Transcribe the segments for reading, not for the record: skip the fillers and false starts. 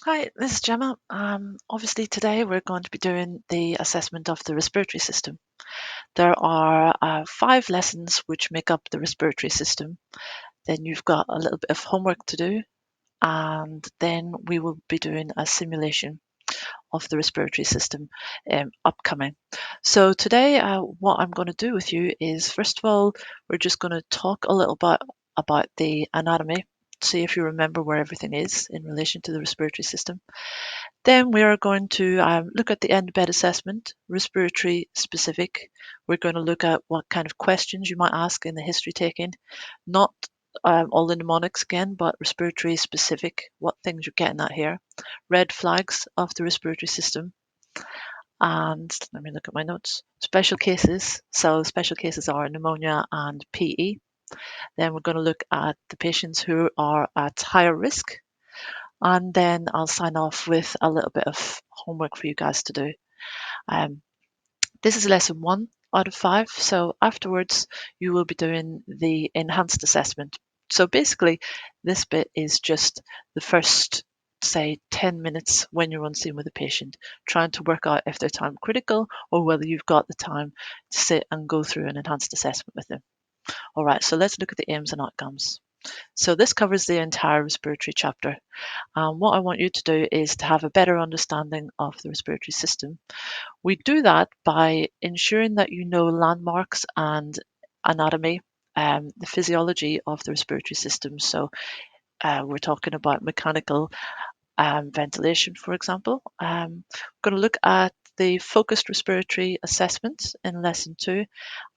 Hi, this is Gemma. Obviously, today we're going to be doing the assessment of the respiratory system. There are 5 lessons which make up the respiratory system. Then you've got a little bit of homework to do, and then we will be doing a simulation of the respiratory system upcoming. So today, what I'm going to do with you is, first of all, we're just going to talk a little bit about the anatomy, see if you remember where everything is in relation to the respiratory system. Then we are going to look at the end bed assessment, respiratory specific. We're going to look at what kind of questions you might ask in the history taking, not all the mnemonics again, but respiratory specific, what things you're getting at here, red flags of the respiratory system, and let me look at my notes. Special cases. So special cases are pneumonia and PE. Then we're going to look at the patients who are at higher risk, and then I'll sign off with a little bit of homework for you guys to do. Um, this is lesson 1 out of 5. So afterwards, you will be doing the enhanced assessment. So basically, this bit is just the first, say, 10 minutes when you're on scene with a patient, trying to work out if they're time critical or whether you've got the time to sit and go through an enhanced assessment with them. All right, so let's look at the aims and outcomes. So this covers the entire respiratory chapter. What I want you to do is to have a better understanding of the respiratory system. We do that by ensuring that you know landmarks and anatomy, the physiology of the respiratory system. So we're talking about mechanical ventilation, for example. We're going to look at the focused respiratory assessment in lesson 2,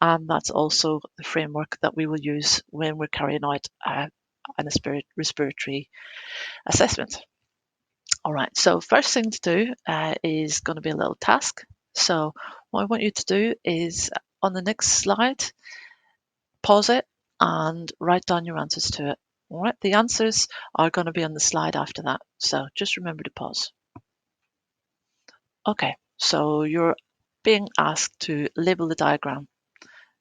and that's also the framework that we will use when we're carrying out an respiratory assessment. All right, so first thing to do is going to be a little task. So what I want you to do is on the next slide, pause it and write down your answers to it. All right, the answers are going to be on the slide after that. So just remember to pause. Okay, so you're being asked to label the diagram.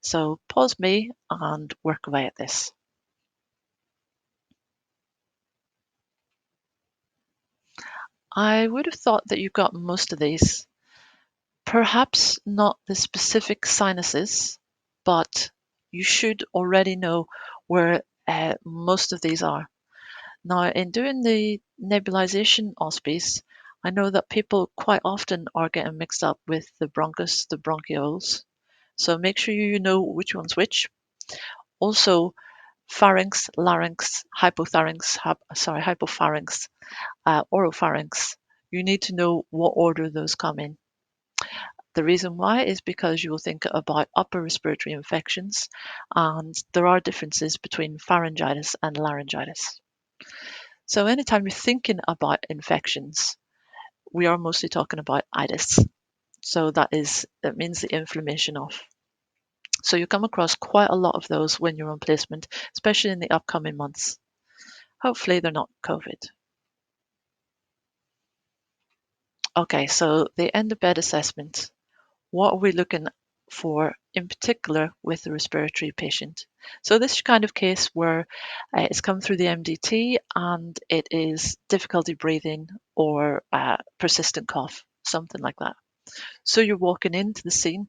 So pause me and work away at this. I would have thought that you got most of these. Perhaps not the specific sinuses, but you should already know where most of these are. Now, in doing the nebulization auspice, I know that people quite often are getting mixed up with the bronchus, the bronchioles. So make sure you know which one's which. Also, pharynx, larynx, hypopharynx, oropharynx. You need to know what order those come in. The reason why is because you will think about upper respiratory infections, and there are differences between pharyngitis and laryngitis. So anytime you're thinking about infections, we are mostly talking about itis. So that means the inflammation of. So you come across quite a lot of those when you're on placement, especially in the upcoming months. Hopefully they're not COVID. Okay, so the end of bed assessment. What are we looking for in particular with the respiratory patient? So this kind of case where it's come through the MDT and it is difficulty breathing or persistent cough, something like that. So you're walking into the scene,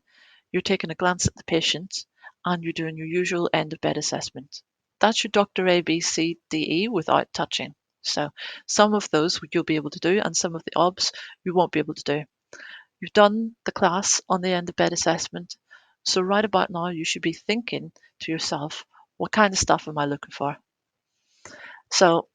you're taking a glance at the patient, and you're doing your usual end of bed assessment. That's your Dr. A, B, C, D, E without touching. So some of those you'll be able to do, and some of the OBS you won't be able to do. You've done the class on the end of bed assessment. So right about now, you should be thinking to yourself, what kind of stuff am I looking for? So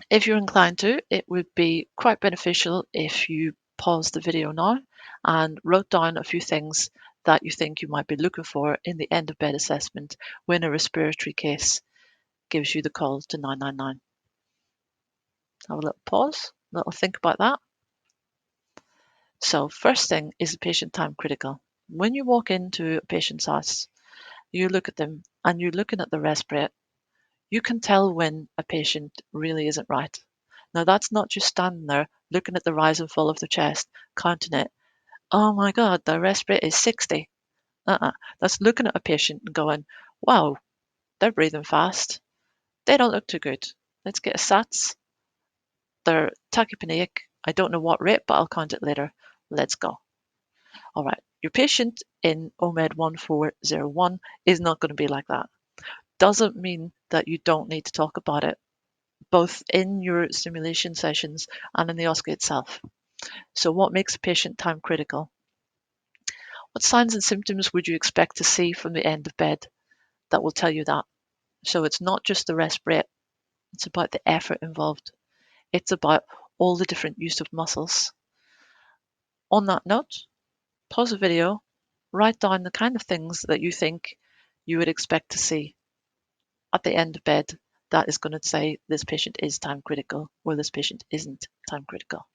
if you're inclined to, it would be quite beneficial if you pause the video now and wrote down a few things that you think you might be looking for in the end of bed assessment when a respiratory case gives you the call to 999. Have a little pause, a little think about that. So first thing is the patient time critical. When you walk into a patient's house, you look at them and you're looking at the respirate, you can tell when a patient really isn't right. Now, that's not just standing there looking at the rise and fall of the chest, counting it. Oh my God, their respirate is 60. That's looking at a patient and going, wow, they're breathing fast. They don't look too good. Let's get a SATS. Their tachypneic. I don't know what rate, but I'll count it later. Let's go. All right, your patient in OMED 1401 is not going to be like that. Doesn't mean that you don't need to talk about it, both in your simulation sessions and in the OSCE itself. So what makes a patient time critical? What signs and symptoms would you expect to see from the end of bed that will tell you that? So it's not just the rest rate, it's about the effort involved. It's about all the different use of muscles. On that note, pause the video, write down the kind of things that you think you would expect to see at the end of bed that is going to say this patient is time critical or this patient isn't time critical.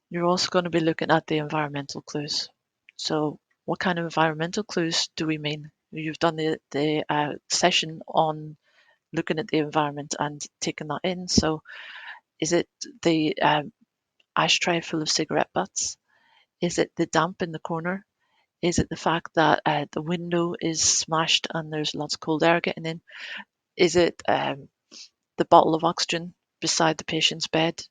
You're also going to be looking at the environmental clues. So what kind of environmental clues do we mean? You've done the session on looking at the environment and taking that in. So is it the ashtray full of cigarette butts? Is it the damp in the corner? Is it the fact that the window is smashed and there's lots of cold air getting in? Is it the bottle of oxygen beside the patient's bed?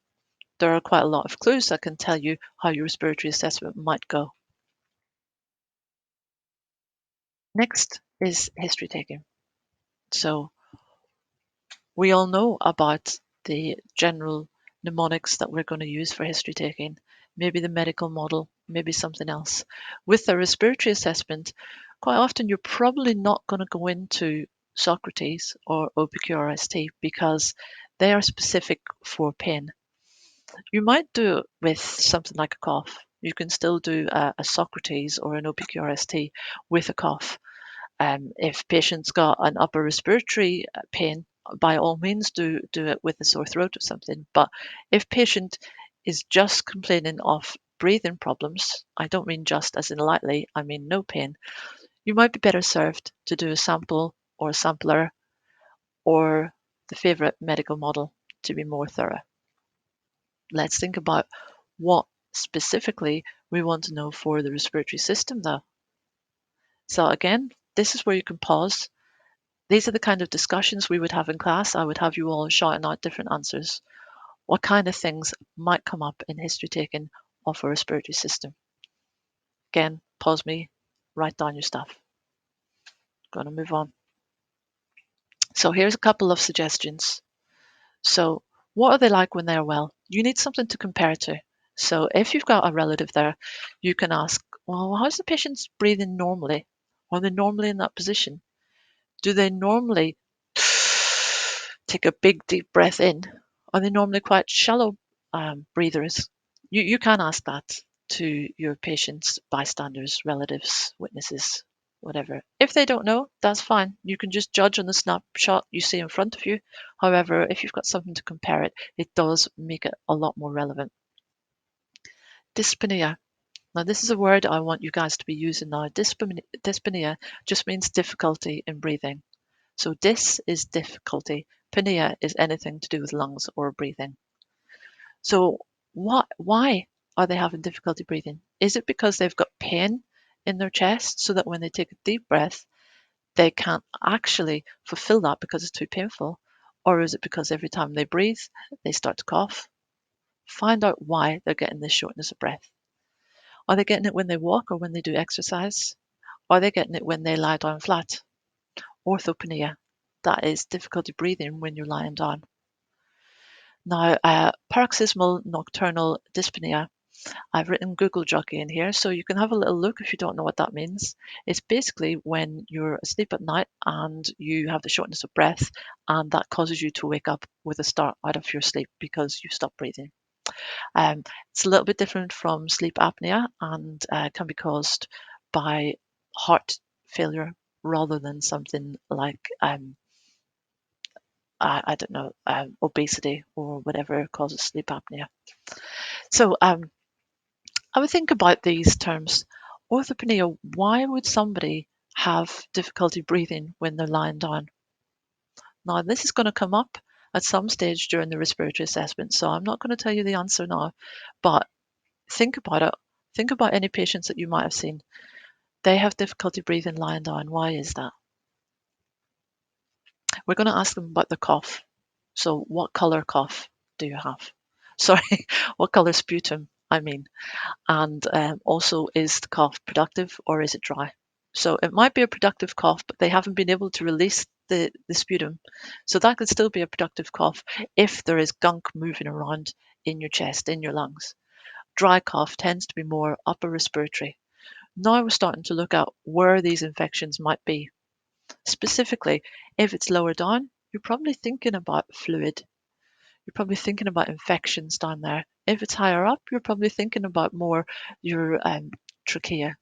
There are quite a lot of clues that can tell you how your respiratory assessment might go. Next is history taking. So we all know about the general mnemonics that we're going to use for history taking, maybe the medical model, maybe something else. With the respiratory assessment, quite often you're probably not going to go into Socrates or OPQ-RST because they are specific for pain. You might do it with something like a cough. You can still do a Socrates or an OPQ-RST with a cough. If patients got an upper respiratory pain, by all means do it with a sore throat or something. But if patient is just complaining of breathing problems, I don't mean just as in lightly, I mean no pain, you might be better served to do a sample or a sampler or the favorite medical model to be more thorough. Let's think about what specifically we want to know for the respiratory system though. So again, this is where you can pause. These are the kind of discussions we would have in class. I would have you all shouting out different answers. What kind of things might come up in history taking of a respiratory system? Again, pause me, write down your stuff. Going to move on. So here's a couple of suggestions. So what are they like when they're well? You need something to compare to. So if you've got a relative there, you can ask, well, how's the patient's breathing normally? Are they normally in that position? Do they normally take a big deep breath in? Are they normally quite shallow breathers? You can ask that to your patients, bystanders, relatives, witnesses, whatever. If they don't know, that's fine. You can just judge on the snapshot you see in front of you. However, if you've got something to compare it, it does make it a lot more relevant. Dyspnea. Now, this is a word I want you guys to be using now. Dyspnea just means difficulty in breathing. So dys is difficulty. Pnea is anything to do with lungs or breathing. So why are they having difficulty breathing? Is it because they've got pain in their chest so that when they take a deep breath, they can't actually fulfill that because it's too painful? Or is it because every time they breathe, they start to cough? Find out why they're getting this shortness of breath. Are they getting it when they walk or when they do exercise? Are they getting it when they lie down flat? Orthopnea, that is difficulty breathing when you're lying down. Now, paroxysmal nocturnal dyspnea, I've written Google Jockey in here, so you can have a little look if you don't know what that means. It's basically when you're asleep at night and you have the shortness of breath, and that causes you to wake up with a start out of your sleep because you stop breathing. It's a little bit different from sleep apnea and can be caused by heart failure rather than something like I don't know, obesity or whatever causes sleep apnea. So I would think about these terms. Orthopnea, why would somebody have difficulty breathing when they're lying down? Now, this is going to come up at some stage during the respiratory assessment, so I'm not going to tell you the answer now, but think about it. Think about any patients that you might have seen. They have difficulty breathing lying down. Why is that? We're going to ask them about the cough. So what color cough do you have? Sorry, what color sputum, I mean. And also, is the cough productive or is it dry? So it might be a productive cough, but they haven't been able to release the sputum. So that could still be a productive cough if there is gunk moving around in your chest, in your lungs. Dry cough tends to be more upper respiratory. Now we're starting to look at where these infections might be. Specifically, if it's lower down, you're probably thinking about fluid. You're probably thinking about infections down there. If it's higher up, you're probably thinking about more your trachea,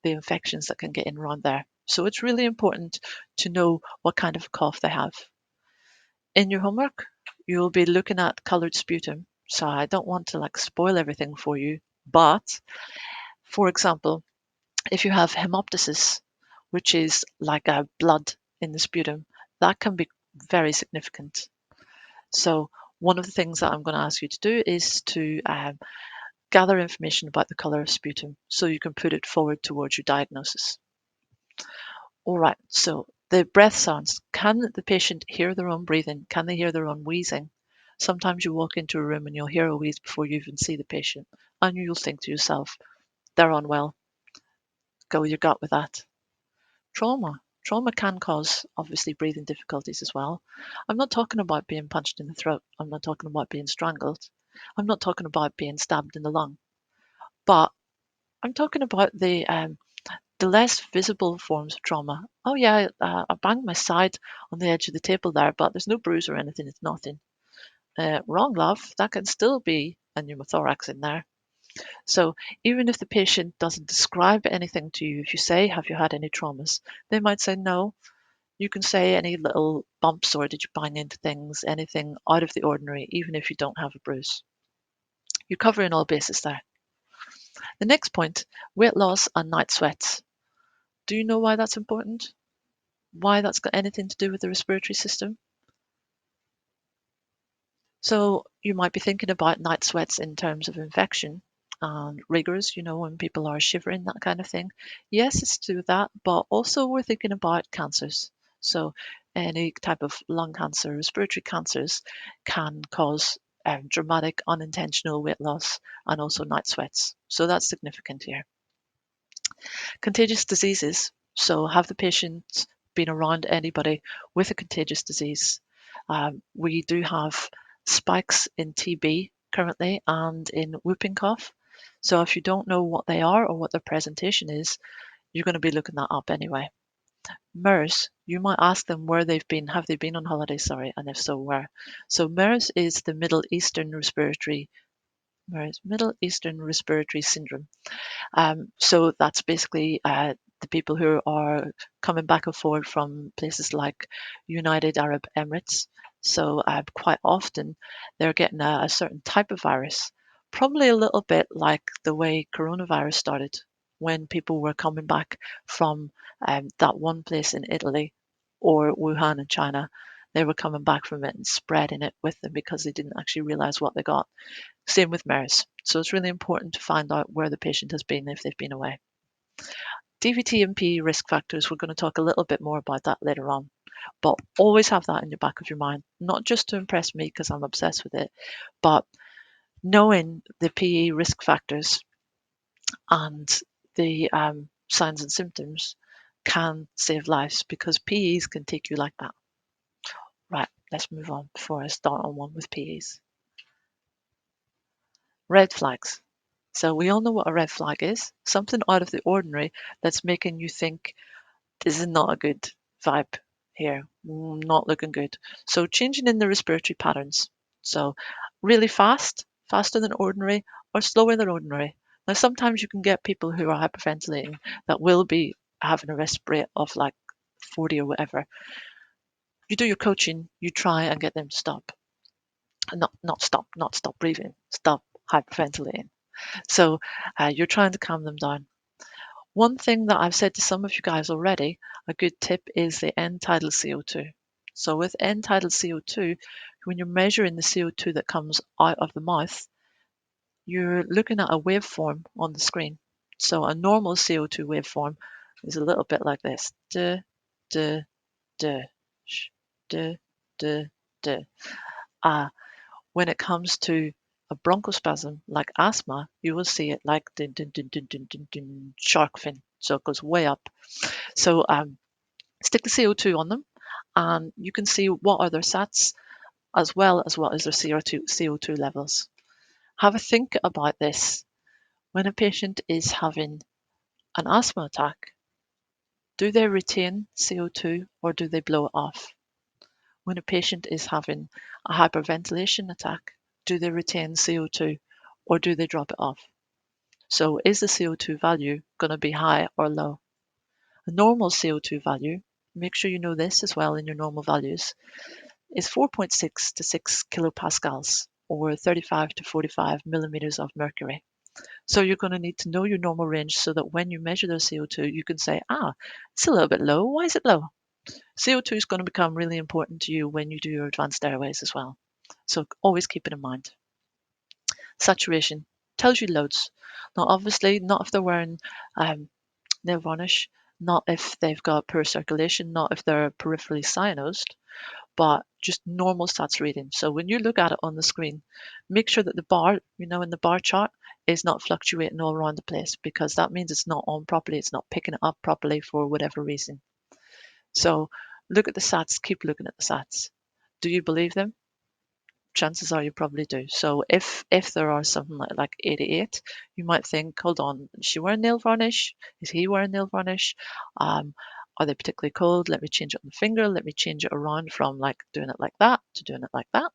the infections that can get in around there. So it's really important to know what kind of cough they have. In your homework, you'll be looking at coloured sputum. So I don't want to like spoil everything for you, but for example, if you have hemoptysis, which is like a blood in the sputum, that can be very significant. So one of the things that I'm going to ask you to do is to gather information about the colour of sputum so you can put it forward towards your diagnosis. All right, so the breath sounds. Can the patient hear their own breathing? Can they hear their own wheezing? Sometimes you walk into a room and you'll hear a wheeze before you even see the patient, and you'll think to yourself, they're unwell. Go with your gut with that. Trauma. Trauma can cause, obviously, breathing difficulties as well. I'm not talking about being punched in the throat. I'm not talking about being strangled. I'm not talking about being stabbed in the lung. But I'm talking about the less visible forms of trauma. Oh yeah, I banged my side on the edge of the table there, but there's no bruise or anything. It's nothing. Wrong, love. That can still be a pneumothorax in there. So even if the patient doesn't describe anything to you, if you say, "Have you had any traumas?" they might say no. You can say any little bumps or did you bang into things, anything out of the ordinary, even if you don't have a bruise. You're covering all bases there. The next point, weight loss and night sweats. Do you know why that's important? Why that's got anything to do with the respiratory system? So you might be thinking about night sweats in terms of infection and rigors, when people are shivering, that kind of thing. Yes, it's to do with that, but also we're thinking about cancers. So any type of lung cancer, respiratory cancers can cause dramatic unintentional weight loss and also night sweats. So that's significant here. Contagious diseases. So have the patient been around anybody with a contagious disease? We do have spikes in TB currently and in whooping cough. So if you don't know what they are or what their presentation is, you're going to be looking that up anyway. MERS, you might ask them where they've been. Have they been on holiday? Sorry, and if so, where? So MERS is the Middle Eastern Respiratory Syndrome. So that's basically the people who are coming back and forward from places like United Arab Emirates. So quite often they're getting a certain type of virus, probably a little bit like the way coronavirus started when people were coming back from that one place in Italy or Wuhan in China. They were coming back from it and spreading it with them because they didn't actually realize what they got. Same with MERS. So it's really important to find out where the patient has been if they've been away. DVT and PE risk factors, we're going to talk a little bit more about that later on. But always have that in the back of your mind, not just to impress me because I'm obsessed with it, but knowing the PE risk factors and the signs and symptoms can save lives because PEs can take you like that. Right, let's move on before I start on one with PEs. Red flags. So we all know what a red flag is. Something out of the ordinary that's making you think this is not a good vibe here, not looking good. So changing in the respiratory patterns. So really fast, faster than ordinary, or slower than ordinary. Now sometimes you can get people who are hyperventilating that will be having a respiratory rate of like 40 or whatever. You do your coaching, you try and get them to stop. Not stop breathing, stop hyperventilating. So you're trying to calm them down. One thing that I've said to some of you guys already, a good tip is the end tidal CO2. So with end tidal CO2, when you're measuring the CO2 that comes out of the mouth, you're looking at a waveform on the screen. So a normal CO2 waveform is a little bit like this. Duh, duh, duh, sh, duh, duh, duh. When it comes to a bronchospasm like asthma, you will see it like dun, dun, dun, dun, dun, dun, dun, shark fin. So it goes way up. So stick the CO2 on them, and you can see what are their SATs as well as what is their CO2 levels. Have a think about this. When a patient is having an asthma attack, do they retain CO2 or do they blow it off? When a patient is having a hyperventilation attack, do they retain CO2 or do they drop it off? So is the CO2 value going to be high or low? A normal CO2 value, make sure you know this as well in your normal values, is 4.6 to 6 kilopascals or 35 to 45 millimeters of mercury. So you're going to need to know your normal range so that when you measure their CO2, you can say, it's a little bit low. Why is it low? CO2 is going to become really important to you when you do your advanced airways as well. So always keep it in mind. Saturation tells you loads. Now, obviously, not if they're wearing nail varnish, not if they've got poor circulation, not if they're peripherally cyanosed, but just normal stats reading. So when you look at it on the screen, make sure that the bar, in the bar chart, is not fluctuating all around the place, because that means it's not on properly, it's not picking it up properly for whatever reason. So look at the SATs, keep looking at the SATs. Do you believe them? Chances are you probably do. So if there are something like 88, you might think, hold on, is she wearing nail varnish? Is he wearing nail varnish? Are they particularly cold? Let me change it on the finger. Let me change it around from like doing it like that to doing it like that.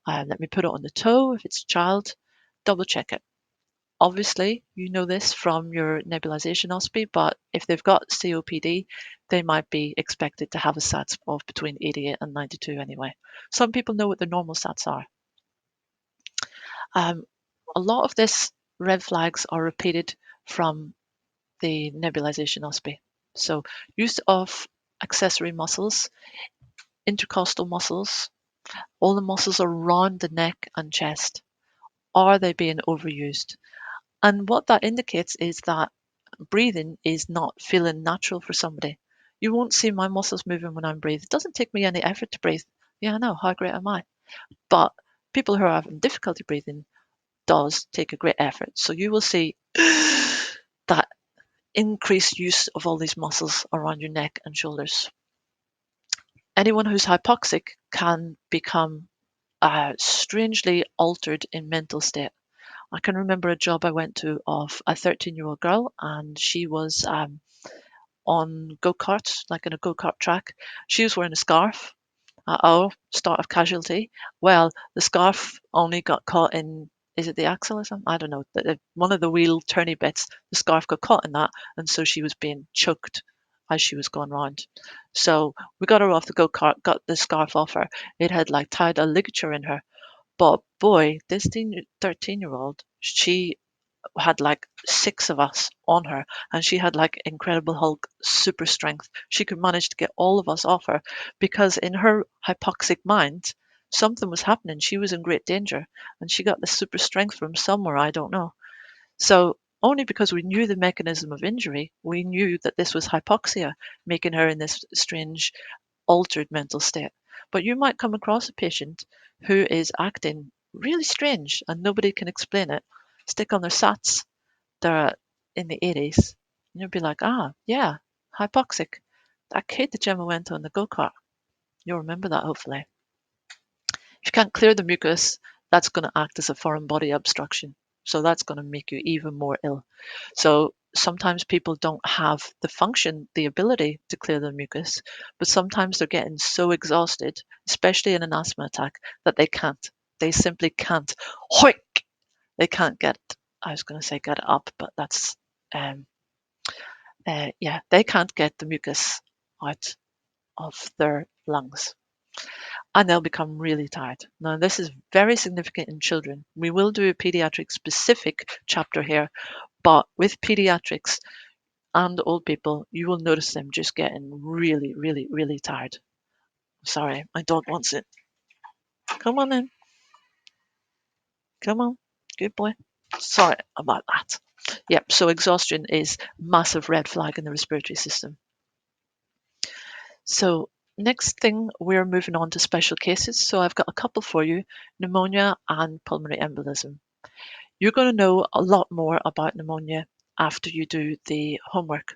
Let me put it on the toe if it's a child. Double check it. Obviously, you know this from your nebulization OSPE, but if they've got COPD, they might be expected to have a SATs of between 88 and 92 anyway. Some people know what their normal SATs are. A lot of this red flags are repeated from the nebulization OSPE. So use of accessory muscles, intercostal muscles, all the muscles around the neck and chest. Are they being overused? And what that indicates is that breathing is not feeling natural for somebody. You won't see my muscles moving when I'm breathing. It doesn't take me any effort to breathe. Yeah, I know, how great am I? But people who are having difficulty breathing does take a great effort. So you will see that increased use of all these muscles around your neck and shoulders. Anyone who's hypoxic can become strangely altered in mental state. I can remember a job I went to of a 13-year-old girl, and she was on go-kart, like in a go-kart track. She was wearing a scarf. Start of casualty. Well, the scarf only got caught in, is it the axle or something? I don't know. One of the wheel turny bits, the scarf got caught in that, and so she was being choked as she was going round. So we got her off the go-kart, got the scarf off her. It had like tied a ligature in her. But boy, this 13-year-old, she had like 6 of us on her, and she had like Incredible Hulk super strength. She could manage to get all of us off her because in her hypoxic mind, something was happening. She was in great danger, and she got the super strength from somewhere, I don't know. So only because we knew the mechanism of injury, we knew that this was hypoxia, making her in this strange altered mental state. But you might come across a patient who is acting really strange and nobody can explain it. Stick on their SATs, they're in the 80s, and you'll be like, yeah, hypoxic. That kid that Gemma went on the go-kart. You'll remember that, hopefully. If you can't clear the mucus, that's going to act as a foreign body obstruction. So that's going to make you even more ill. So sometimes people don't have the function, the ability to clear the mucus, but sometimes they're getting so exhausted, especially in an asthma attack, that they can't. They simply can't. Hoik! They can't get, I was going to say get it up, but that's, they can't get the mucus out of their lungs, and they'll become really tired. Now, this is very significant in children. We will do a pediatric specific chapter here, but with pediatrics and old people, you will notice them just getting really, really, really tired. Sorry, my dog wants it. Come on in. Come on. Good boy. Sorry about that. Yep, so exhaustion is massive red flag in the respiratory system. So Next thing, we're moving on to special cases. So I've got a couple for you, pneumonia and pulmonary embolism. You're going to know a lot more about pneumonia after you do the homework.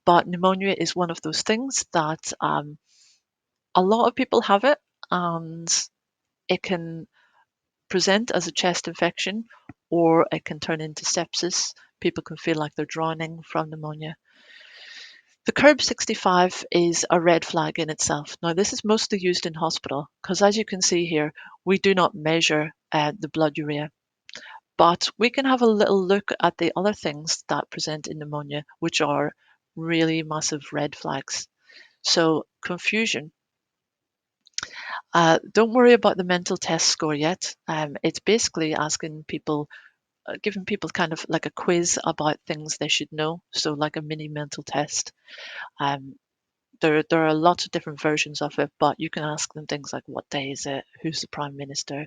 But pneumonia is one of those things that a lot of people have it, and it can present as a chest infection or it can turn into sepsis. People can feel like they're drowning from pneumonia. The curb 65 is a red flag in itself. Now, this is mostly used in hospital because, as you can see here, we do not measure the blood urea. But we can have a little look at the other things that present in pneumonia, which are really massive red flags. So, confusion. Don't worry about the mental test score yet. It's basically asking people, giving people kind of like a quiz about things they should know. So, like a mini mental test. Um, there are lots of different versions of it, but you can ask them things like, what day is it? Who's the Prime Minister?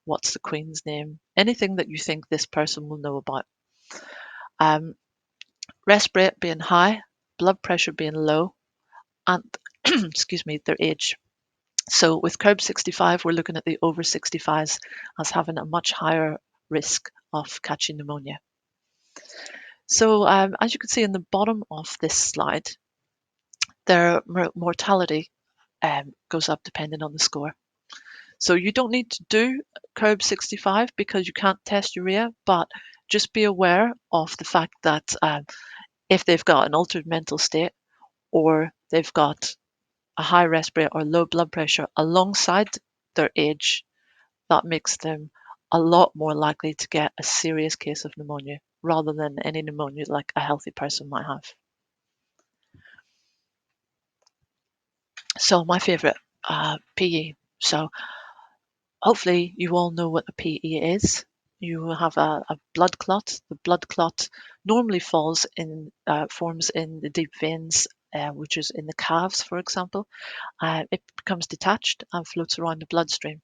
What's the Queen's name? Anything that you think this person will know about. Um, Respirate being high, blood pressure being low, and excuse me, their age. So with curb 65, we're looking at the over 65s as having a much higher risk of catching pneumonia. So as you can see in the bottom of this slide, their mortality goes up depending on the score. So you don't need to do curb 65 because you can't test urea, but just be aware of the fact that if they've got an altered mental state or they've got a high respiratory or low blood pressure alongside their age, that makes them a lot more likely to get a serious case of pneumonia rather than any pneumonia like a healthy person might have. So my favorite, PE. So hopefully you all know what a PE is. You have a blood clot. The blood clot normally forms in the deep veins, which is in the calves, for example. It becomes detached and floats around the bloodstream.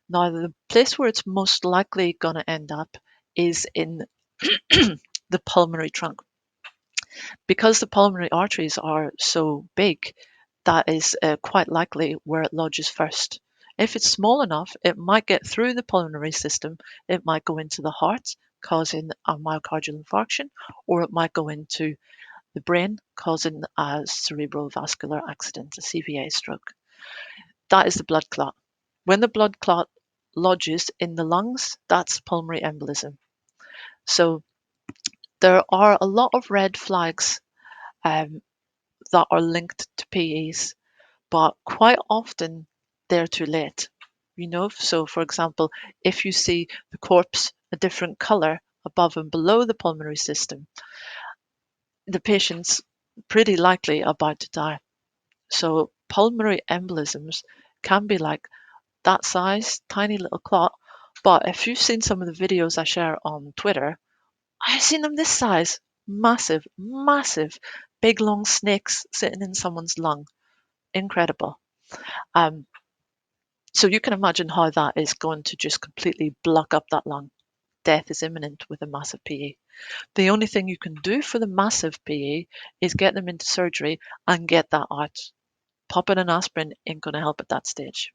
Now, the place where it's most likely going to end up is in the pulmonary trunk. Because the pulmonary arteries are so big, that is quite likely where it lodges first. If it's small enough, it might get through the pulmonary system, it might go into the heart, causing a myocardial infarction, or it might go into the brain, causing a cerebral vascular accident, a CVA stroke. That is the blood clot. When the blood clot lodges in the lungs, that's pulmonary embolism. So there are a lot of red flags um, that are linked to PEs, but quite often they're too late. So for example, if you see the corpse a different color above and below the pulmonary system, the patient's pretty likely about to die. So pulmonary embolisms can be like that size, tiny little clot. But if you've seen some of the videos I share on Twitter, I've seen them this size, massive, massive, big long snakes sitting in someone's lung. Incredible. Um, so you can imagine how that is going to just completely block up that lung. Death is imminent with a massive PE. The only thing you can do for the massive PE is get them into surgery and get that out. Popping an aspirin ain't going to help at that stage.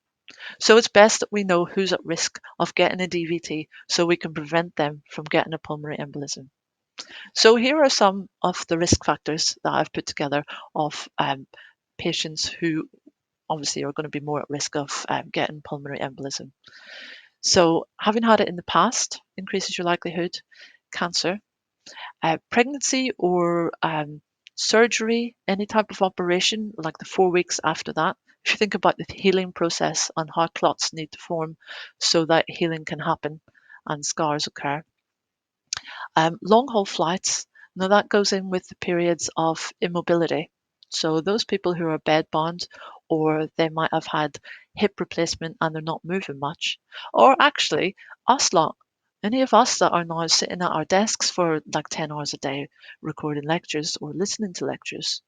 So it's best that we know who's at risk of getting a DVT so we can prevent them from getting a pulmonary embolism. So here are some of the risk factors that I've put together of patients who obviously are going to be more at risk of getting pulmonary embolism. So having had it in the past increases your likelihood. Cancer, pregnancy or surgery, any type of operation, like the 4 weeks after that. If you think about the healing process and how clots need to form so that healing can happen and scars occur. Long haul flights, now that goes in with the periods of immobility. So those people who are bedbound, or they might have had hip replacement and they're not moving much, or actually us lot, any of us that are now sitting at our desks for like 10 hours a day recording lectures or listening to lectures,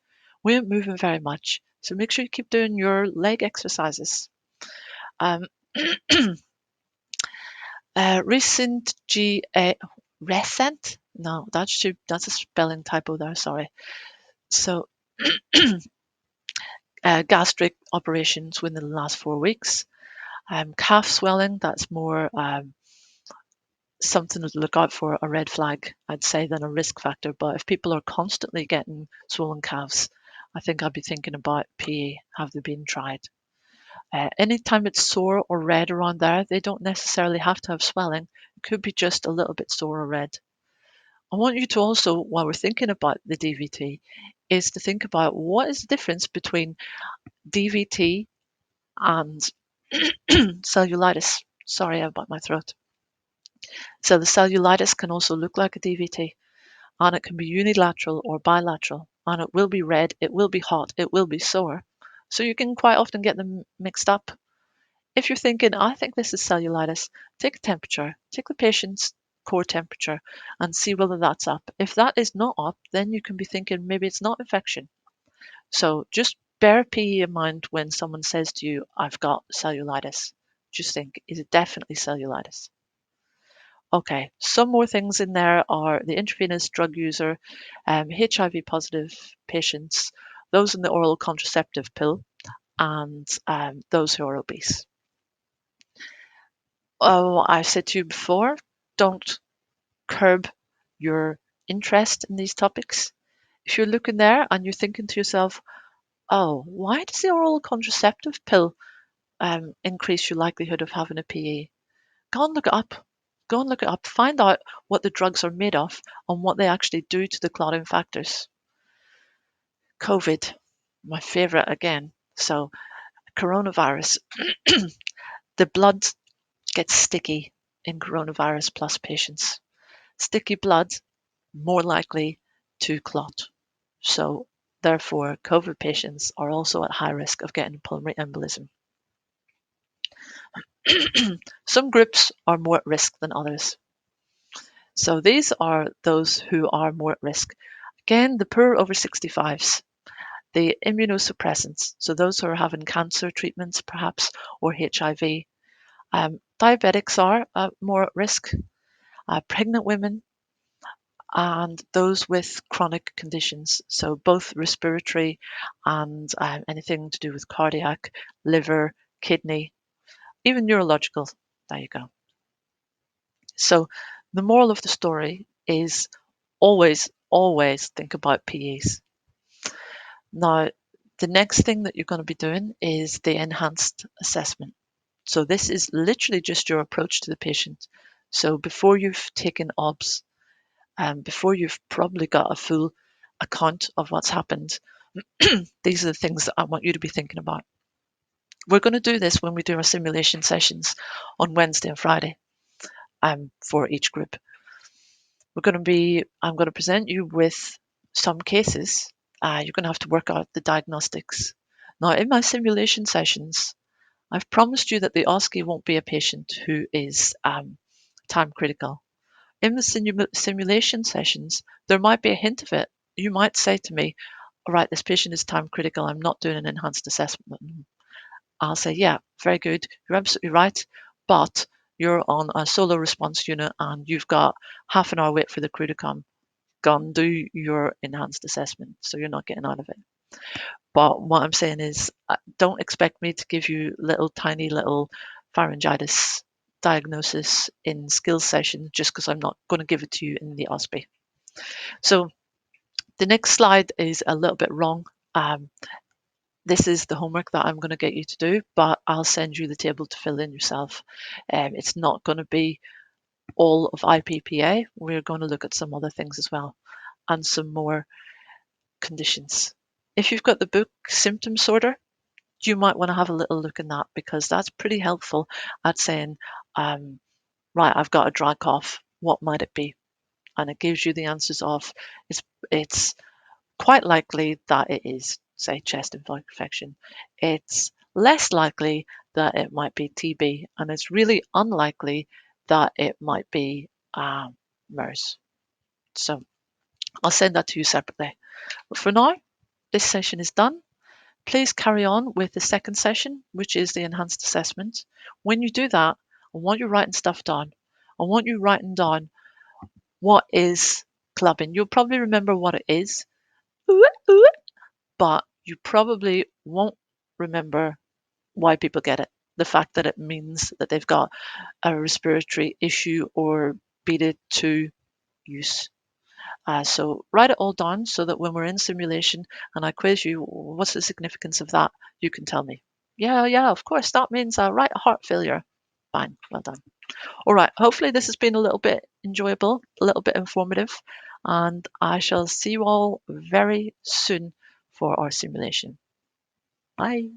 we aren't moving very much. So make sure you keep doing your leg exercises. Um, recent recent? No, that's a spelling typo there. Sorry. So gastric operations within the last 4 weeks. Calf swelling, that's more something to look out for, a red flag, I'd say, than a risk factor. But if people are constantly getting swollen calves, I think I'd be thinking about PE. Have they been tried? Anytime it's sore or red around there, they don't necessarily have to have swelling. It could be just a little bit sore or red. I want you to also, while we're thinking about the DVT, is to think about what is the difference between DVT and cellulitis. Sorry about my throat. So the cellulitis can also look like a DVT, and it can be unilateral or bilateral, and it will be red, it will be hot, it will be sore. So you can quite often get them mixed up. If you're thinking, I think this is cellulitis, take a temperature, take the patient's core temperature and see whether that's up. If that is not up, then you can be thinking maybe it's not infection. So just bear PE in mind when someone says to you, I've got cellulitis. Just think, is it definitely cellulitis? Okay, some more things in there are the intravenous drug user, HIV positive patients, those in the oral contraceptive pill, and those who are obese. Oh, I've said to you before, don't curb your interest in these topics. If you're looking there and you're thinking to yourself, oh, why does the oral contraceptive pill increase your likelihood of having a PE? Go and look it up. Go and look it up. Find out what the drugs are made of and what they actually do to the clotting factors. COVID, my favorite again. So, coronavirus, the blood gets sticky in coronavirus plus patients. Sticky blood, more likely to clot. So, therefore, COVID patients are also at high risk of getting pulmonary embolism. Some groups are more at risk than others. So these are those who are more at risk. Again, the poor over 65s, the immunosuppressants, so those who are having cancer treatments perhaps, or HIV. Diabetics are more at risk, pregnant women, and those with chronic conditions, so both respiratory and anything to do with cardiac, liver, kidney, even neurological. There you go. So the moral of the story is always, always think about PEs. Now, the next thing that you're going to be doing is the enhanced assessment. So this is literally just your approach to the patient. So before you've taken OBS, before you've probably got a full account of what's happened, these are the things that I want you to be thinking about. We're going to do this when we do our simulation sessions on Wednesday and Friday for each group. I'm going to present you with some cases. You're going to have to work out the diagnostics. Now, in my simulation sessions, I've promised you that the OSCE won't be a patient who is time critical. In the simulation sessions, there might be a hint of it. You might say to me, all right, this patient is time critical. I'm not doing an enhanced assessment. I'll say, yeah, very good. You're absolutely right. But you're on a solo response unit and you've got half an hour wait for the crew to come. Go and do your enhanced assessment. So you're not getting out of it. But what I'm saying is, don't expect me to give you tiny little pharyngitis diagnosis in skills session just because I'm not going to give it to you in the OSPE. So the next slide is a little bit wrong. This is the homework that I'm going to get you to do, but I'll send you the table to fill in yourself. It's not going to be all of IPPA. We're going to look at some other things as well and some more conditions. If you've got the book Symptom Sorter, you might want to have a little look in that because that's pretty helpful at saying, right, I've got a dry cough. What might it be? And it gives you the answers of it's quite likely that it is, say, chest infection. It's less likely that it might be TB, and it's really unlikely that it might be MERS. So I'll send that to you separately. But for now, this session is done. Please carry on with the second session, which is the enhanced assessment. When you do that, I want you writing stuff down. I want you writing down what is clubbing. You'll probably remember what it is, but you probably won't remember why people get it. The fact that it means that they've got a respiratory issue or beta-2 use. So write it all down so that when we're in simulation and I quiz you, what's the significance of that? You can tell me. Yeah, of course, that means right heart failure. Fine, well done. All right, hopefully this has been a little bit enjoyable, a little bit informative, and I shall see you all very soon for our simulation. Bye.